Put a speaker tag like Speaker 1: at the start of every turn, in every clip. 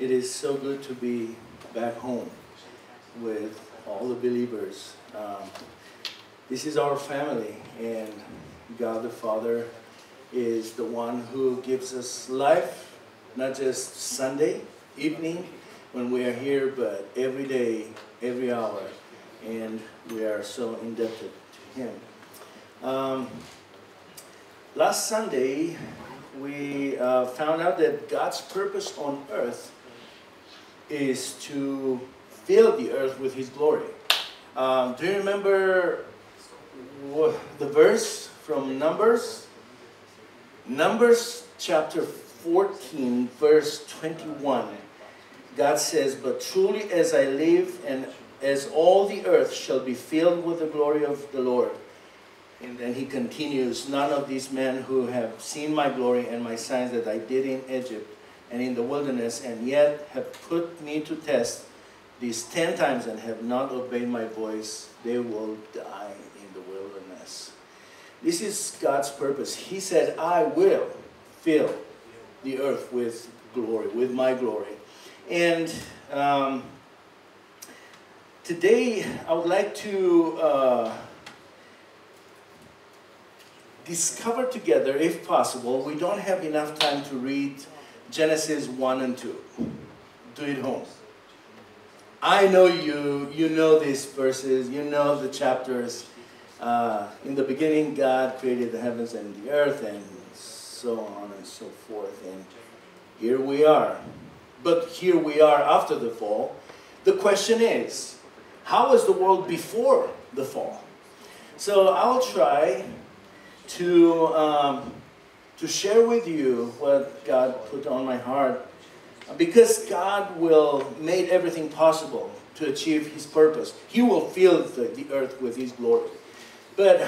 Speaker 1: It is so good to be back home with all the believers. This is our family, and God the Father is the one who gives us life, not just Sunday evening when we are here, but every day, every hour, and we are so indebted to Him. Last Sunday, we found out that God's purpose on earth is to fill the earth with His glory. Do you remember the verse from Numbers? Numbers chapter 14, verse 21. God says, "But truly as I live, and as all the earth shall be filled with the glory of the Lord." And then He continues, "None of these men who have seen my glory and my signs that I did in Egypt and in the wilderness, and yet have put me to test these 10 times and have not obeyed my voice, they will die in the wilderness." This is God's purpose. He said, "I will fill the earth with glory, with my glory." And today I would like to discover together, if possible. We don't have enough time to read Genesis 1 and 2. Do it home. I know you know these verses, you know the chapters. In the beginning, God created the heavens and the earth, and so on and so forth. And here we are. But here we are after the fall. The question is, how was the world before the fall? So I'll try to share with you what God put on my heart, because God will make everything possible to achieve His purpose. He will fill the earth with His glory. But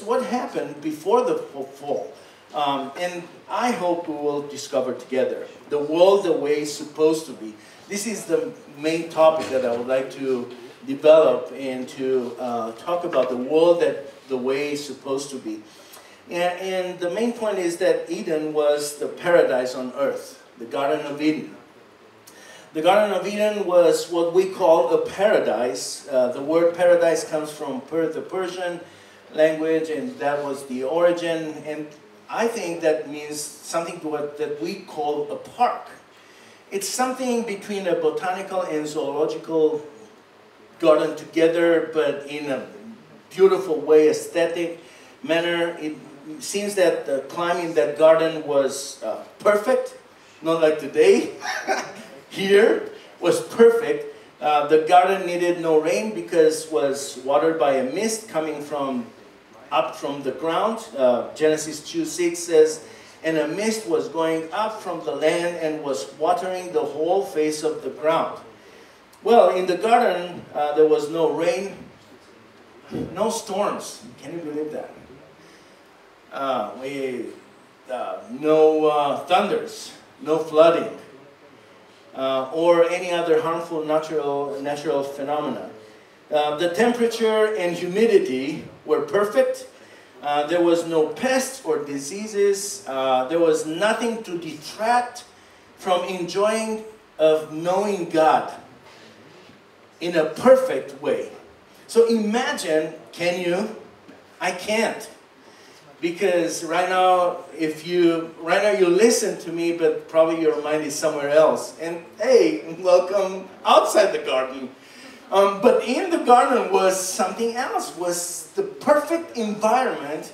Speaker 1: what happened before the fall? And I hope we will discover together the world the way it's supposed to be. This is the main topic that I would like to develop and to talk about the world the way it's supposed to be. And the main point is that Eden was the paradise on earth, the Garden of Eden. The Garden of Eden was what we call a paradise. The word paradise comes from the Persian language, and that was the origin. And I think that means something that we call a park. It's something between a botanical and zoological garden together, but in a beautiful way, aesthetic manner. It seems that the climate in that garden was perfect, not like today. Here was perfect. The garden needed no rain because it was watered by a mist coming up from the ground. Genesis 2:6 says, "And a mist was going up from the land and was watering the whole face of the ground." Well, in the garden, there was no rain, no storms. Can you believe that? No thunders, no flooding, or any other harmful natural phenomena. The temperature and humidity were perfect. There was no pests or diseases. There was nothing to detract from enjoying of knowing God in a perfect way. So imagine, can you? I can't. Because right now you listen to me, but probably your mind is somewhere else. And hey, welcome outside the garden. But in the garden was something else, was the perfect environment,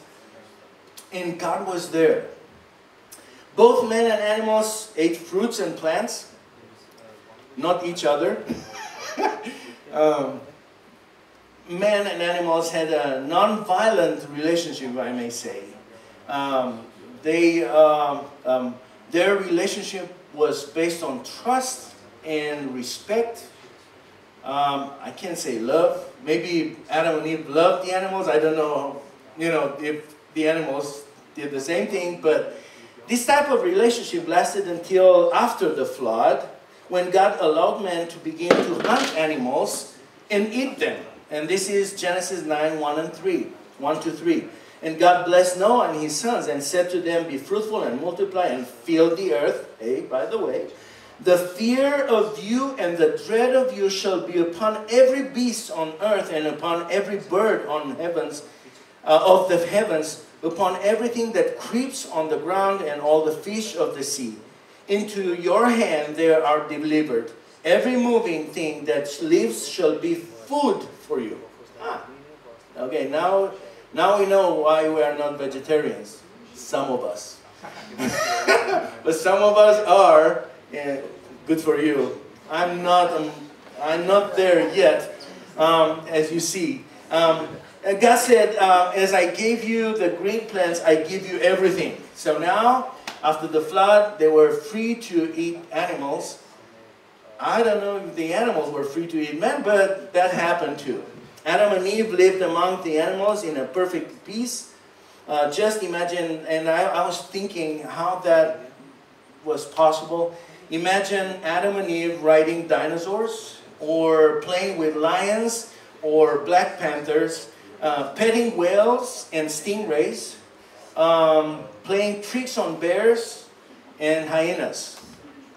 Speaker 1: and God was there. Both men and animals ate fruits and plants, not each other. Men and animals had a non-violent relationship, I may say. Their relationship was based on trust and respect. I can't say love. Maybe Adam and Eve loved the animals. I don't know, if the animals did the same thing. But this type of relationship lasted until after the flood, when God allowed man to begin to hunt animals and eat them. And this is Genesis 9, 1 to 3. And God blessed Noah and his sons and said to them, "Be fruitful and multiply and fill the earth." Hey, by the way, The fear of you and the dread of you shall be upon every beast on earth and upon every bird on heavens, of the heavens, upon everything that creeps on the ground and all the fish of the sea. Into your hand they are delivered. Every moving thing that lives shall be food for you. Okay, now we know why we are not vegetarians. Some of us. But some of us are. Good for you. I'm not there yet, as you see. God said, as I gave you the green plants, I give you everything. So now, after the flood, they were free to eat animals. I don't know if the animals were free to eat men, but that happened too. Adam and Eve lived among the animals in a perfect peace. Just imagine, and I was thinking how that was possible. Imagine Adam and Eve riding dinosaurs, or playing with lions, or black panthers, petting whales and stingrays, playing tricks on bears and hyenas.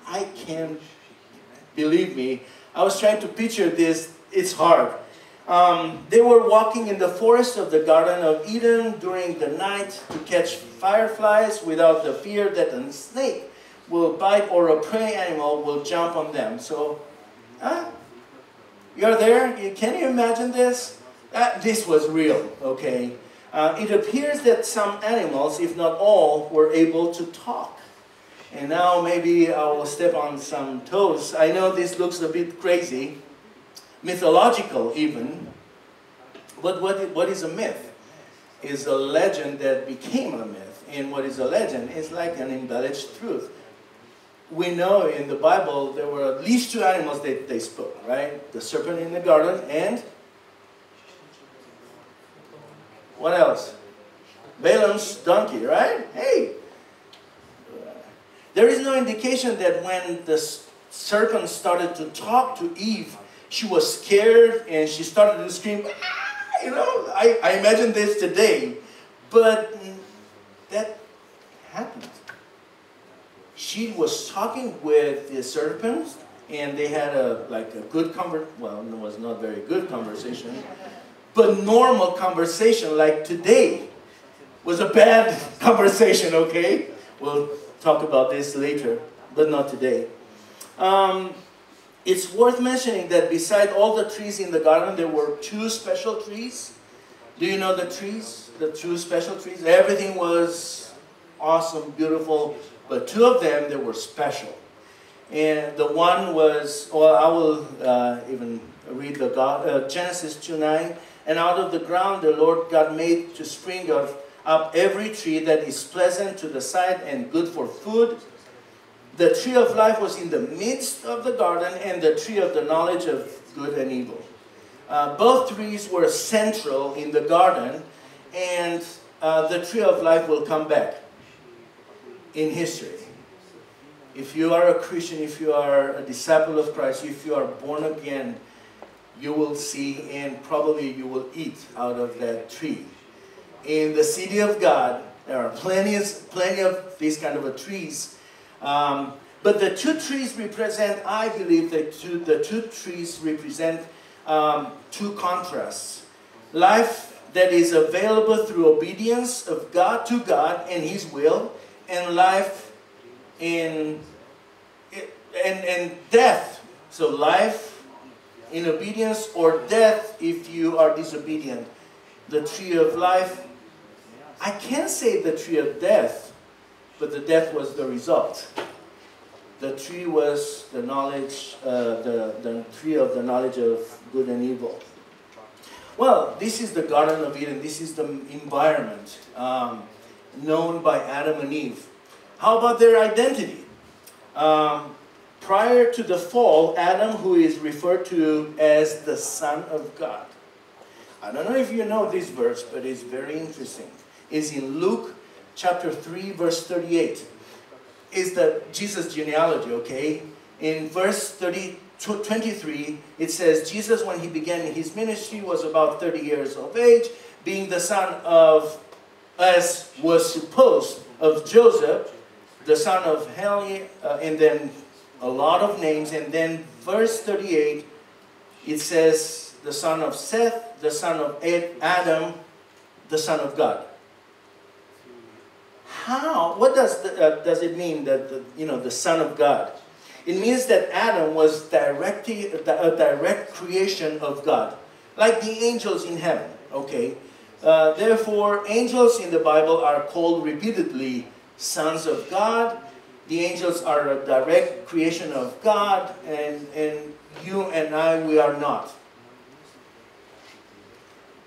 Speaker 1: I can't, believe me, I was trying to picture this, it's hard. They were walking in the forest of the Garden of Eden during the night to catch fireflies without the fear that a snake will bite or a prey animal will jump on them. So, you're there? Can you imagine this? This was real, okay? It appears that some animals, if not all, were able to talk. And now maybe I will step on some toes. I know this looks a bit crazy, mythological even. But what is a myth? Is a legend that became a myth. And what is a legend is like an embellished truth. We know in the Bible there were at least two animals that they spoke, right? The serpent in the garden and what else? Balaam's donkey, right? Hey! There is no indication that when the serpent started to talk to Eve, she was scared and she started to scream, ah! You know, I imagine this today, but that happened. She was talking with the serpent, and they had a good conversation. Well, it was not very good conversation, but normal conversation like today was a bad conversation, okay? We'll talk about this later, but not today. It's worth mentioning that beside all the trees in the garden, there were two special trees. Do you know the trees? The two special trees? Everything was awesome, beautiful. But two of them, they were special. And the one was, well, I will even read the Genesis 2:9. And out of the ground the Lord God made to spring up every tree that is pleasant to the sight and good for food. The tree of life was in the midst of the garden, and the tree of the knowledge of good and evil. Both trees were central in the garden, and the tree of life will come back in history. If you are a Christian, if you are a disciple of Christ, if you are born again, you will see and probably you will eat out of that tree. In the city of God, there are plenty of these kind of trees. But the two trees represent, I believe, the two trees represent two contrasts. Life that is available through obedience of God to God and His will, and life and death. So life in obedience or death if you are disobedient. The tree of life, I can't say the tree of death, but the death was the result. The tree was the knowledge, the tree of the knowledge of good and evil. Well, this is the Garden of Eden. This is the environment known by Adam and Eve. How about their identity? Prior to the fall, Adam, who is referred to as the Son of God. I don't know if you know this verse, but it's very interesting. It's in Luke chapter 3, verse 38. It's the Jesus genealogy, okay? In verse 23, it says, Jesus, when he began his ministry, was about 30 years of age, being the son of, as was supposed, of Joseph, the son of Heli, and then a lot of names, and then verse 38, it says the son of Seth, the son of Adam, the son of God. How? What does it mean that the son of God? It means that Adam was a direct creation of God, like the angels in heaven. Okay. Therefore, angels in the Bible are called repeatedly sons of God. The angels are a direct creation of God, and you and I, we are not.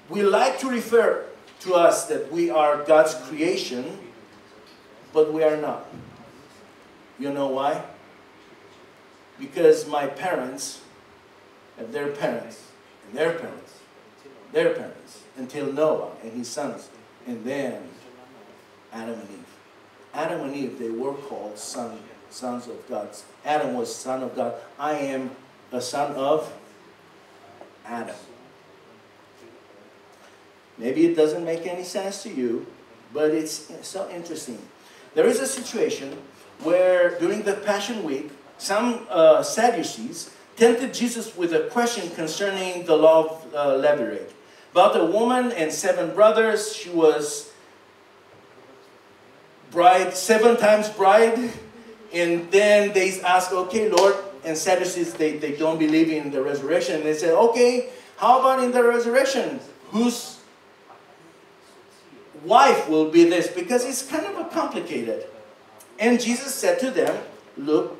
Speaker 1: We like to refer to us that we are God's creation, but we are not. You know why? Because my parents and their parents and their parents, their parents, until Noah and his sons, and then Adam and Eve. Adam and Eve, they were called sons of God. Adam was son of God. I am a son of Adam. Maybe it doesn't make any sense to you, but it's so interesting. There is a situation where during the Passion Week, some Sadducees tempted Jesus with a question concerning the law of levirate. About a woman and 7 brothers. She was bride, 7 times bride. And then they asked, okay, Lord, and Sadducees, they don't believe in the resurrection. They said, okay, how about in the resurrection? Whose wife will be this? Because it's kind of complicated. And Jesus said to them, Luke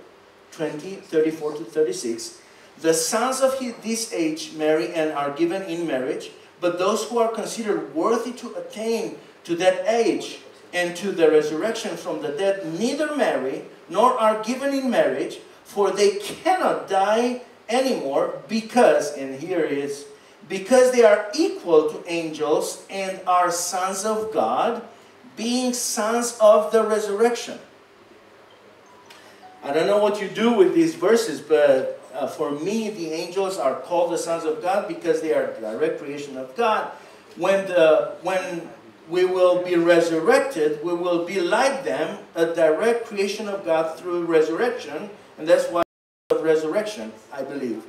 Speaker 1: 20:34-36, the sons of this age marry and are given in marriage, but those who are considered worthy to attain to that age and to the resurrection from the dead neither marry nor are given in marriage, for they cannot die anymore because, and here it is, because they are equal to angels and are sons of God, being sons of the resurrection. I don't know what you do with these verses, but for me, the angels are called the sons of God because they are direct creation of God. When we will be resurrected, we will be like them, a direct creation of God through resurrection, and that's why resurrection, I believe.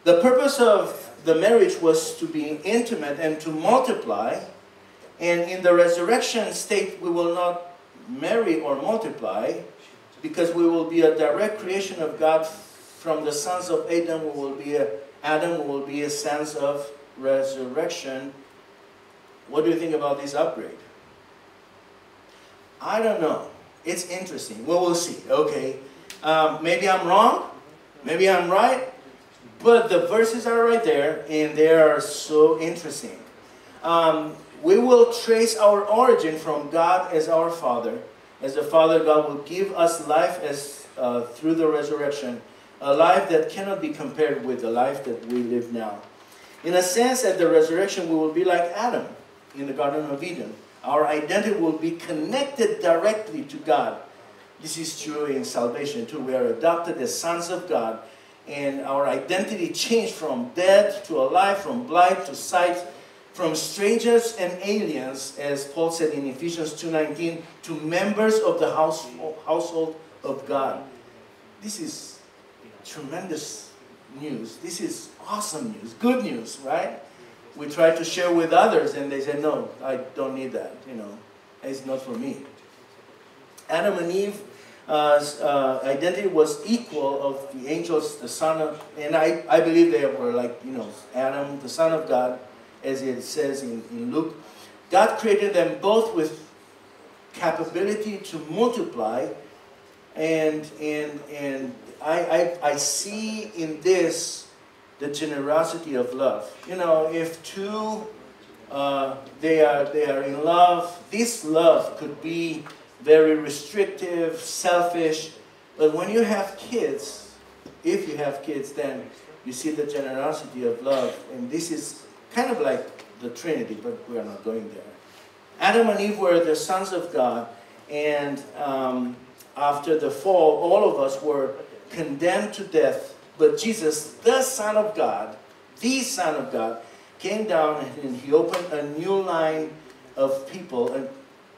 Speaker 1: The purpose of the marriage was to be intimate and to multiply, and in the resurrection state, we will not marry or multiply, because we will be a direct creation of God from the sons of Adam. We will be a sons of resurrection. What do you think about this upgrade? I don't know. It's interesting. We will see. Okay. Maybe I'm wrong. Maybe I'm right. But the verses are right there, and they are so interesting. We will trace our origin from God as our Father. As the Father, God will give us life through the resurrection, a life that cannot be compared with the life that we live now. In a sense, at the resurrection, we will be like Adam in the Garden of Eden. Our identity will be connected directly to God. This is true in salvation too. We are adopted as sons of God, and our identity changed from dead to alive, from blind to sight, from strangers and aliens, as Paul said in Ephesians 2:19, to members of the household of God. This is tremendous news. This is awesome news, good news, right? We try to share with others, and they say, no, I don't need that, it's not for me. Adam and Eve's identity was equal of the angels, the son of, and I believe they were like, Adam, the son of God, as it says in Luke. God created them both with capability to multiply, and I see in this the generosity of love. If two they are in love, this love could be very restrictive, selfish, but when you have kids, if you have kids, then you see the generosity of love, and this is kind of like the Trinity, but we are not going there. Adam and Eve were the sons of God, and after the fall, all of us were condemned to death. But Jesus, the Son of God, came down and He opened a new line of people. And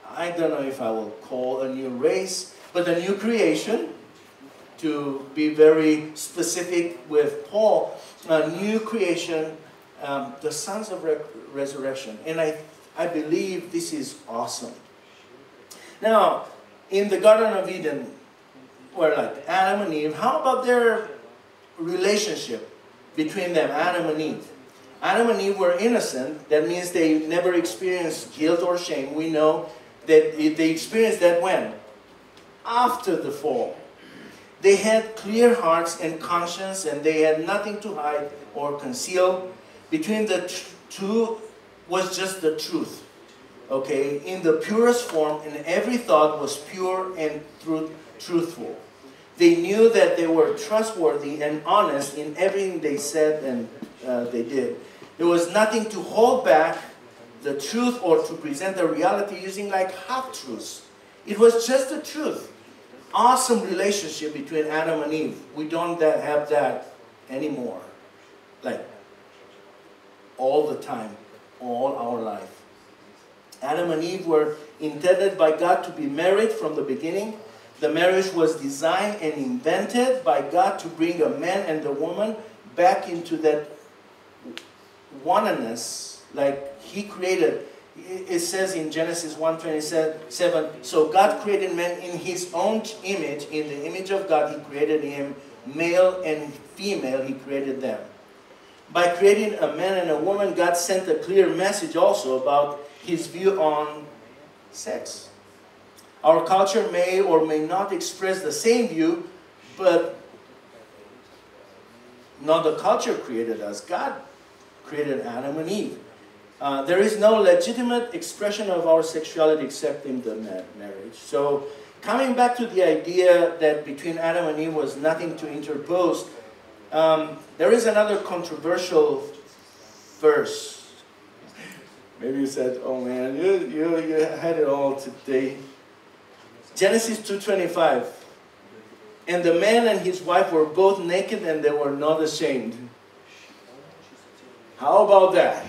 Speaker 1: I don't know if I will call a new race, but a new creation. to be very specific with Paul, new creation, the sons of resurrection. And I believe this is awesome. Now, in the Garden of Eden, where like Adam and Eve, how about their relationship between them, Adam and Eve? Adam and Eve were innocent. That means they never experienced guilt or shame. We know that they experienced that when? After the fall. They had clear hearts and conscience, and they had nothing to hide or conceal. Between the two was just the truth. Okay? In the purest form, and every thought was pure and truthful. They knew that they were trustworthy and honest in everything they said and they did. There was nothing to hold back the truth or to present the reality using like half-truths. It was just the truth. Awesome relationship between Adam and Eve. We don't have that anymore. Like, all the time, all our life. Adam and Eve were intended by God to be married from the beginning. The marriage was designed and invented by God to bring a man and a woman back into that oneness like He created. It says in Genesis 1:27, so God created man in His own image. In the image of God He created him, male and female He created them. By creating a man and a woman, God sent a clear message also about His view on sex. Our culture may or may not express the same view, but not the culture created us. God created Adam and Eve. There is no legitimate expression of our sexuality except in the marriage. So, coming back to the idea that between Adam and Eve was nothing to interpose, there is another controversial verse. Maybe you said, oh man, you had it all today. Genesis 2:25. And the man and his wife were both naked and they were not ashamed. How about that?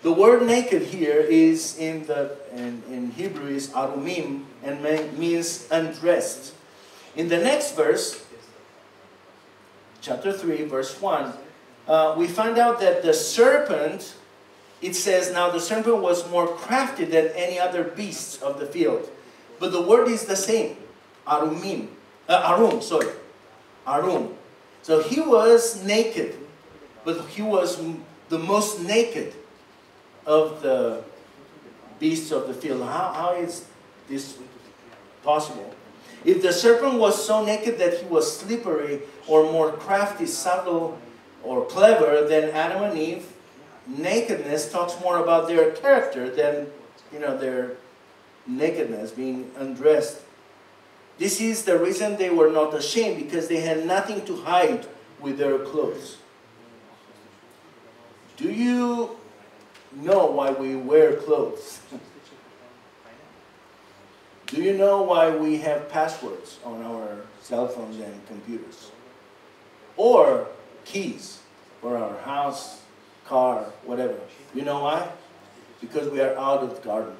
Speaker 1: The word naked here is in Hebrew is arumim and means undressed. In the next verse, chapter 3, verse 1, we find out that the serpent, it says, now the serpent was more crafty than any other beast of the field. But the word is the same, arum. So he was naked, but he was the most naked of the beasts of the field. How is this possible? If the serpent was so naked that he was slippery or more crafty, subtle, or clever than Adam and Eve, nakedness talks more about their character than, their nakedness, being undressed. This is the reason they were not ashamed, because they had nothing to hide with their clothes. Do you know why we wear clothes? Do you know why we have passwords on our cell phones and computers? Or keys for our house, car, whatever. You know why? Because we are out of the garden.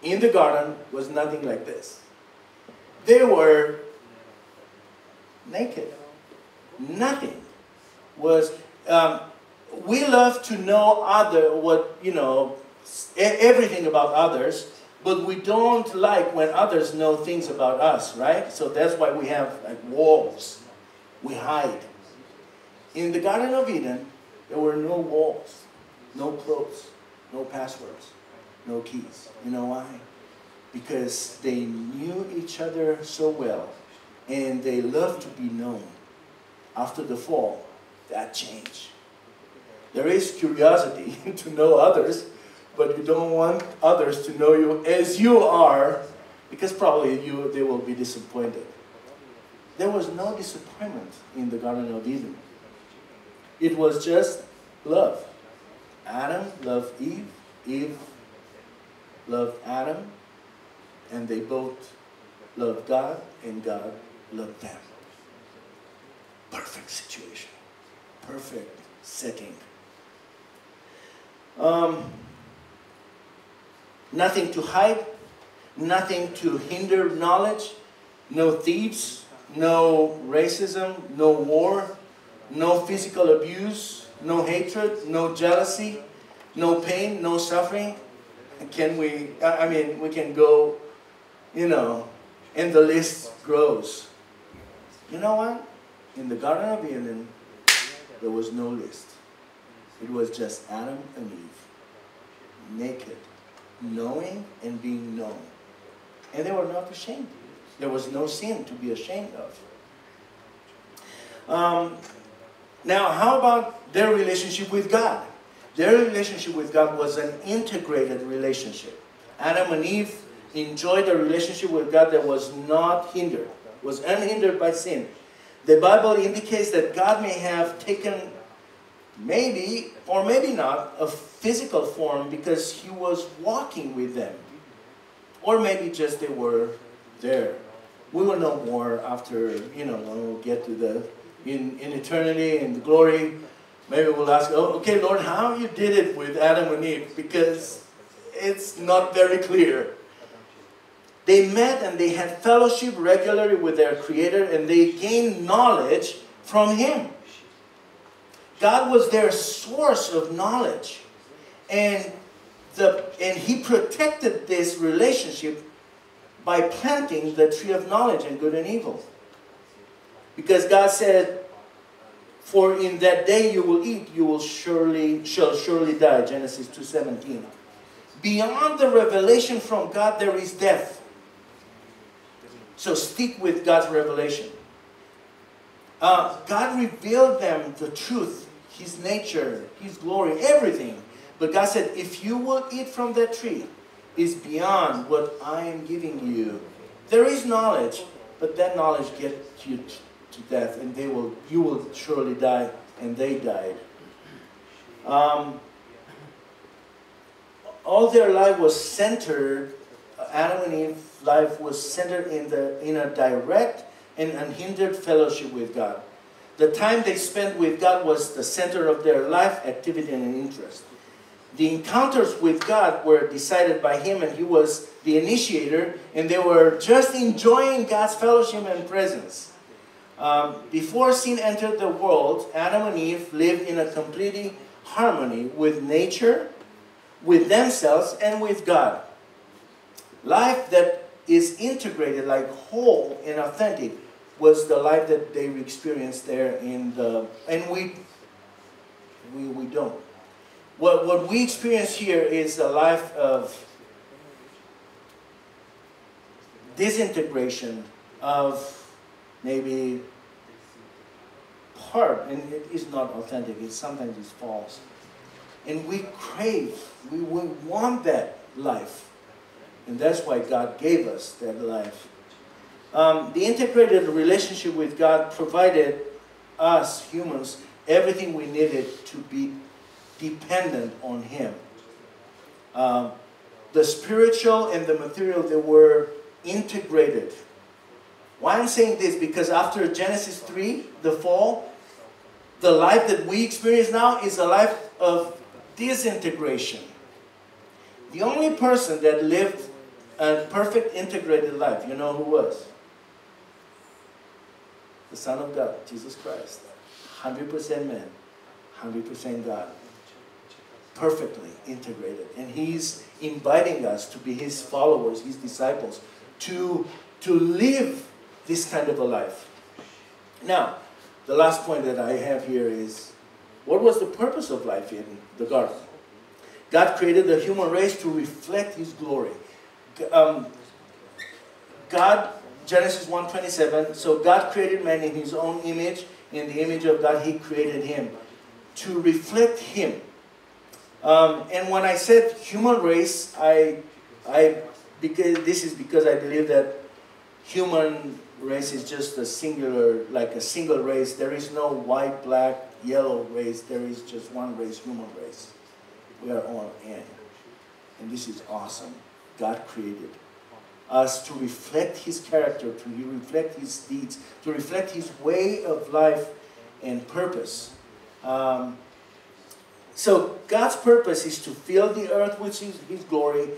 Speaker 1: In the garden was nothing like this. They were naked. Nothing was. We love to know everything about others, but we don't like when others know things about us, right? So that's why we have like walls. We hide. In the Garden of Eden, there were no walls, no clothes, no passwords, no keys. You know why? Because they knew each other so well, and they loved to be known. After the fall, that changed. There is curiosity to know others, but you don't want others to know you as you are, because probably they will be disappointed. There was no disappointment in the Garden of Eden. It was just love. Adam loved Eve, Eve loved Adam, and they both loved God, and God loved them. Perfect situation. Perfect setting. Nothing to hide, nothing to hinder knowledge, no thieves no racism, no war, no physical abuse, no hatred, no jealousy, no pain, no suffering. Can we, I mean, we can go, you know, and the list grows. You know what? In the Garden of Eden, there was no list. It was just Adam and Eve, naked, knowing and being known. And they were not ashamed. There was no sin to be ashamed of. Now, how about their relationship with God? Their relationship with God was an integrated relationship. Adam and Eve enjoyed a relationship with God that was not hindered, was unhindered by sin. The Bible indicates that God may have taken maybe, or maybe not, a physical form because He was walking with them. Or maybe just they were there. We will know more after, you know, when we get to the, in eternity and the glory. Maybe we'll ask, oh, okay, Lord, how you did it with Adam and Eve? Because it's not very clear. They met and they had fellowship regularly with their Creator, and they gained knowledge from Him. God was their source of knowledge. And He protected this relationship by planting the tree of knowledge and good and evil. Because God said, for in that day you will eat, you will shall surely die. Genesis 2:17. Beyond the revelation from God, there is death. So stick with God's revelation. God revealed them the truth, His nature, His glory, everything. But God said, if you will eat from that tree, is beyond what I am giving you. There is knowledge, but that knowledge gets you to death, and you will surely die, and they died. All their life was centered, Adam and Eve's life was centered in a direct and unhindered fellowship with God. The time they spent with God was the center of their life, activity, and interest. The encounters with God were decided by Him, and He was the initiator, and they were just enjoying God's fellowship and presence. Before sin entered the world, Adam and Eve lived in a complete harmony with nature, with themselves, and with God. Life that is integrated, like whole and authentic, was the life that they experienced there in the... And we don't. What we experience here is a life of disintegration, of maybe part, and it is not authentic, sometimes it's false. And we crave, we want that life. And that's why God gave us that life. The integrated relationship with God provided us, humans, everything we needed to be dependent on Him. The spiritual and the material, they were integrated. Why I'm saying this? Because after Genesis 3, the fall, the life that we experience now is a life of disintegration. The only person that lived a perfect integrated life, you know who was? The Son of God, Jesus Christ. 100% man, 100% God. Perfectly integrated. And He's inviting us to be His followers, His disciples, to live this kind of a life. Now, the last point that I have here is, what was the purpose of life in the garden? God created the human race to reflect His glory. God, Genesis 1:27, so God created man in His own image. In the image of God, He created him to reflect Him. And when I said human race, because I believe that human race is just a singular, like a single race. There is no white, black, yellow race. There is just one race, human race. We are all in. And this is awesome. God created us to reflect His character, to reflect His deeds, to reflect His way of life and purpose. So God's purpose is to fill the earth with His glory,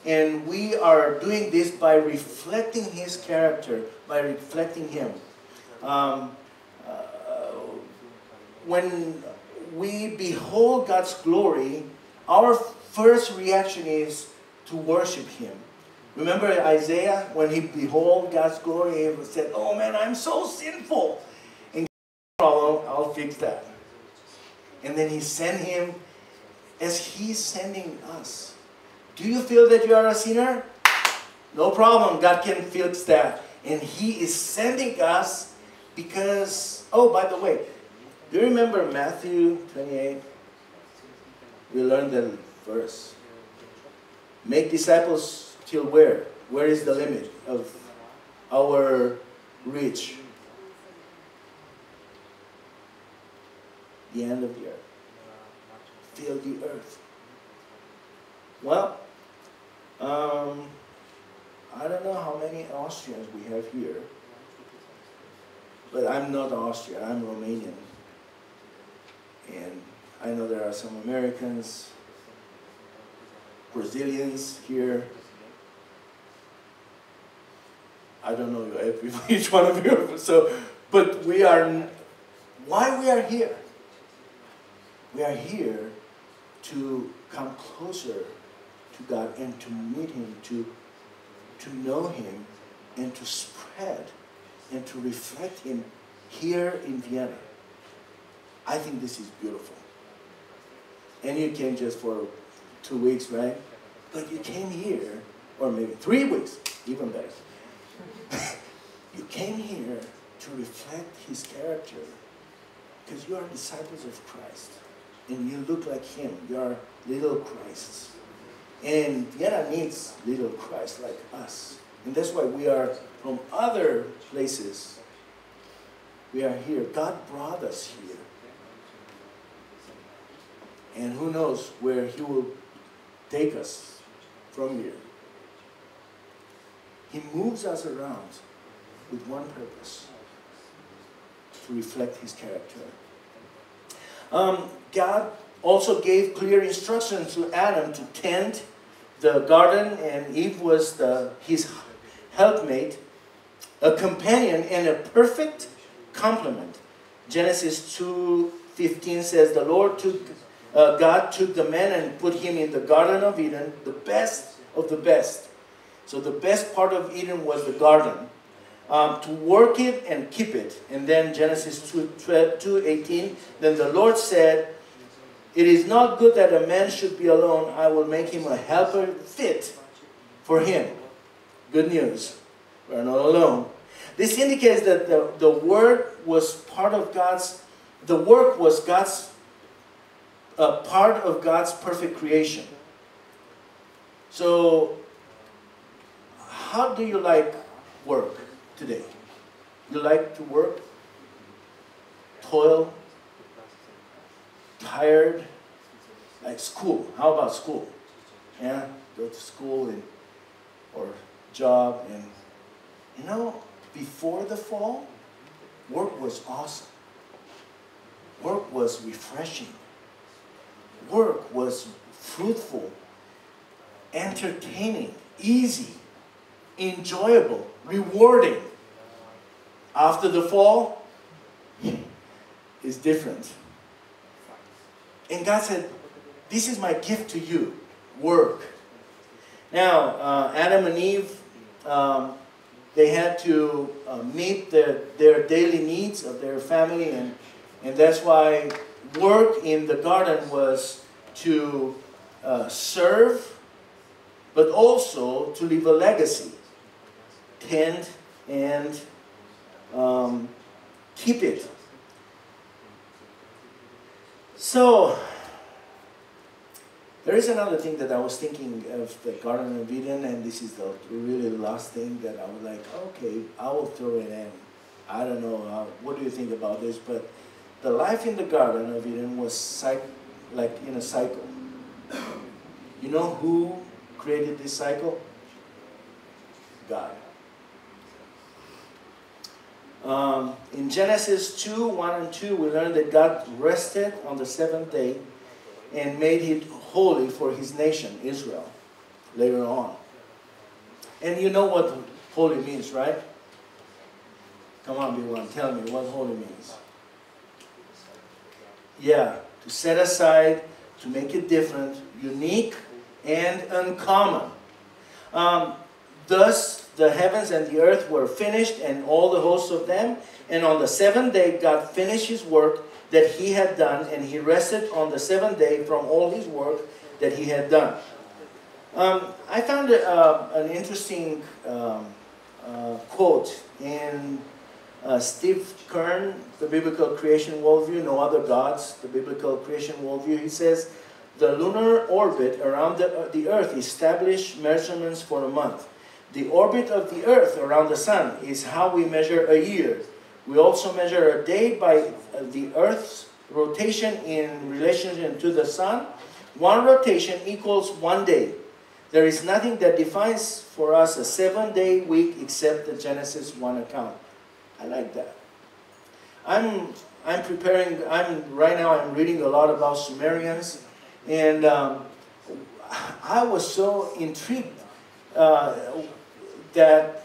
Speaker 1: and we are doing this by reflecting His character, by reflecting Him. Um, when we behold God's glory, our first reaction is to worship Him. Remember Isaiah, when he beheld God's glory, he said, "Oh man, I'm so sinful." And God, I'll fix that. And then He sent him as He's sending us. Do you feel that you are a sinner? No problem, God can fix that. And He is sending us because, oh, by the way, do you remember Matthew 28? We learned that verse. Make disciples till where? Where is the limit of our reach? The end of the earth. Fill the earth. Well, I don't know how many Austrians we have here, but I'm not Austrian, I'm Romanian. And I know there are some Americans, Brazilians here. I don't know each one of you. So, but we are, why we are here? We are here to come closer to God and to meet Him, to know Him, and to spread and to reflect Him here in Vienna. I think this is beautiful. And you came just for 2 weeks, right? But you came here, or maybe 3 weeks, even better. You came here to reflect His character because you are disciples of Christ. And you look like Him. You are little Christs. And Vienna needs little Christ like us. And that's why we are from other places. We are here. God brought us here. And who knows where He will take us from here. He moves us around with one purpose, to reflect His character. God also gave clear instructions to Adam to tend the garden, and Eve was his helpmate, a companion, and a perfect complement. Genesis 2:15 says, "The Lord God took the man and put him in the Garden of Eden, the best of the best." So the best part of Eden was the garden, to work it and keep it. And then Genesis 2:18, "Then the Lord said, it is not good that a man should be alone. I will make him a helper fit for him." Good news. We are not alone. This indicates that the word was part of the work was part of God's perfect creation. So, how do you like work today? You like to work? Toil? Tired? Like school. How about school? Yeah, go to school or job. And you know, before the fall, work was awesome. Work was refreshing. Work was fruitful, entertaining, easy, enjoyable, rewarding. After the fall, it's different. And God said, this is my gift to you, work. Now, Adam and Eve, they had to meet their daily needs of their family, and that's why work in the garden was to serve, but also to leave a legacy. Tend and keep it. So, there is another thing that I was thinking of the Garden of Eden, and this is the really last thing that I was like, okay, I will throw it in. I don't know, what do you think about this? But the life in the Garden of Eden was like in a cycle. You know who created this cycle? God. In Genesis 2:1 and 2, we learn that God rested on the seventh day and made it holy for His nation, Israel, later on. And you know what holy means, right? Come on, B1, tell me what holy means. Yeah, to set aside, to make it different, unique, and uncommon. Thus, the heavens and the earth were finished, and all the hosts of them. And on the seventh day, God finished His work that He had done, and He rested on the seventh day from all His work that He had done. I found an interesting quote in Steve Kern, The Biblical Creation Worldview, No Other Gods, The Biblical Creation Worldview. He says, the lunar orbit around the earth established measurements for a month. The orbit of the earth around the sun is how we measure a year. We also measure a day by the earth's rotation in relation to the sun. One rotation equals 1 day. There is nothing that defines for us a 7-day week except the Genesis 1 account. I like that. Right now I'm reading a lot about Sumerians, and I was so intrigued that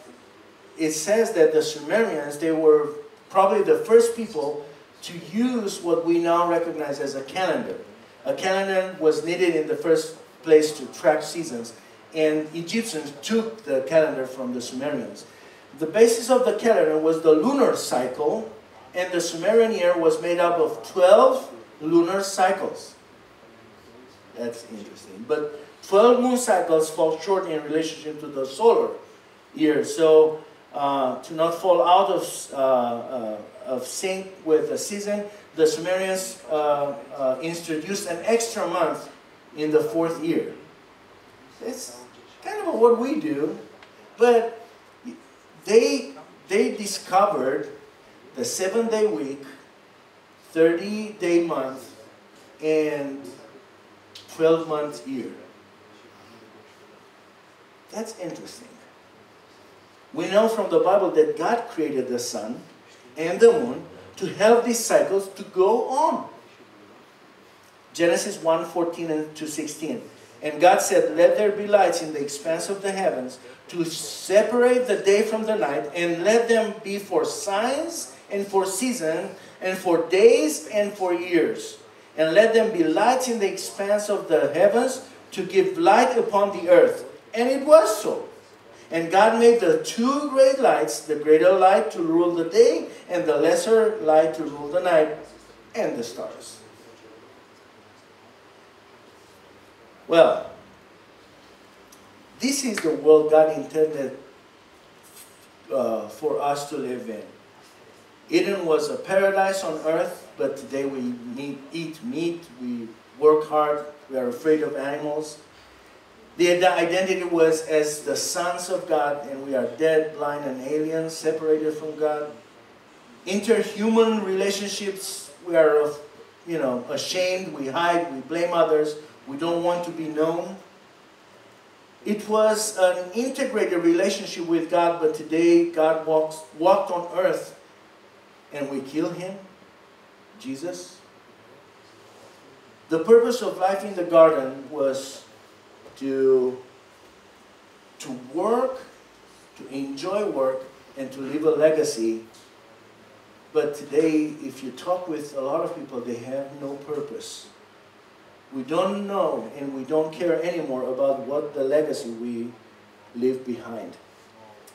Speaker 1: it says that the Sumerians, they were probably the first people to use what we now recognize as a calendar. A calendar was needed in the first place to track seasons, and Egyptians took the calendar from the Sumerians. The basis of the calendar was the lunar cycle, and the Sumerian year was made up of 12 lunar cycles. That's interesting. But 12 moon cycles fall short in relationship to the solar year. So to not fall out of sync with the season, the Sumerians introduced an extra month in the 4th year. It's kind of what we do, but they discovered the 7-day week, 30-day month, and 12-month year. That's interesting. We know from the Bible that God created the sun and the moon to help these cycles to go on. Genesis 1:14-16. And God said, let there be lights in the expanse of the heavens to separate the day from the night, and let them be for signs and for seasons and for days and for years. And let them be lights in the expanse of the heavens to give light upon the earth. And it was so. And God made the 2 great lights, the greater light to rule the day, and the lesser light to rule the night, and the stars. Well, this is the world God intended for us to live in. Eden was a paradise on earth, but today we eat meat, we work hard, we are afraid of animals. The identity was as the sons of God, and we are dead, blind, and aliens, separated from God. Interhuman relationships, we are, ashamed, we hide, we blame others, we don't want to be known. It was an integrated relationship with God, but today God walked on earth, and we kill Him, Jesus. The purpose of life in the garden was to work, to enjoy work, and to leave a legacy. But today, if you talk with a lot of people, they have no purpose. We don't know and we don't care anymore about what the legacy we leave behind.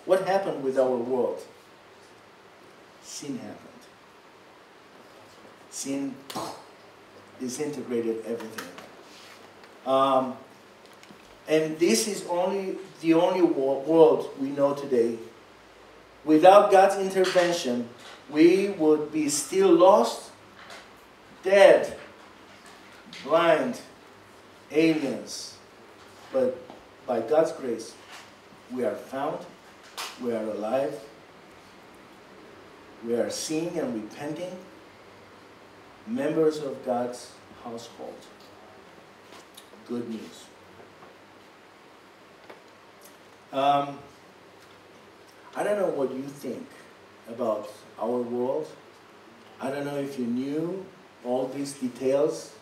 Speaker 1: What happened with our world? Sin happened. Sin disintegrated everything. And this is the only world we know today. Without God's intervention, we would be still lost, dead, blind, aliens. But by God's grace, we are found, we are alive, we are seeing and repenting, members of God's household. Good news. I don't know what you think about our world. I don't know if you knew all these details.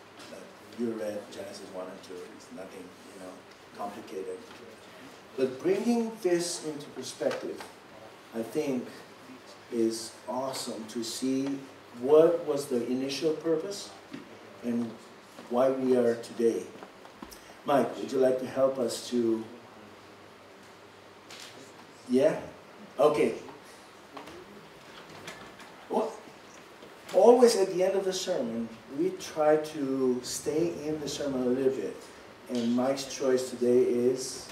Speaker 1: You read Genesis 1 and 2. It's nothing, complicated. But bringing this into perspective, I think is awesome to see what was the initial purpose and why we are today. Mike, would you like to help us to... Yeah? Okay. Well, always at the end of the sermon, we try to stay in the sermon a little bit. And Mike's choice today is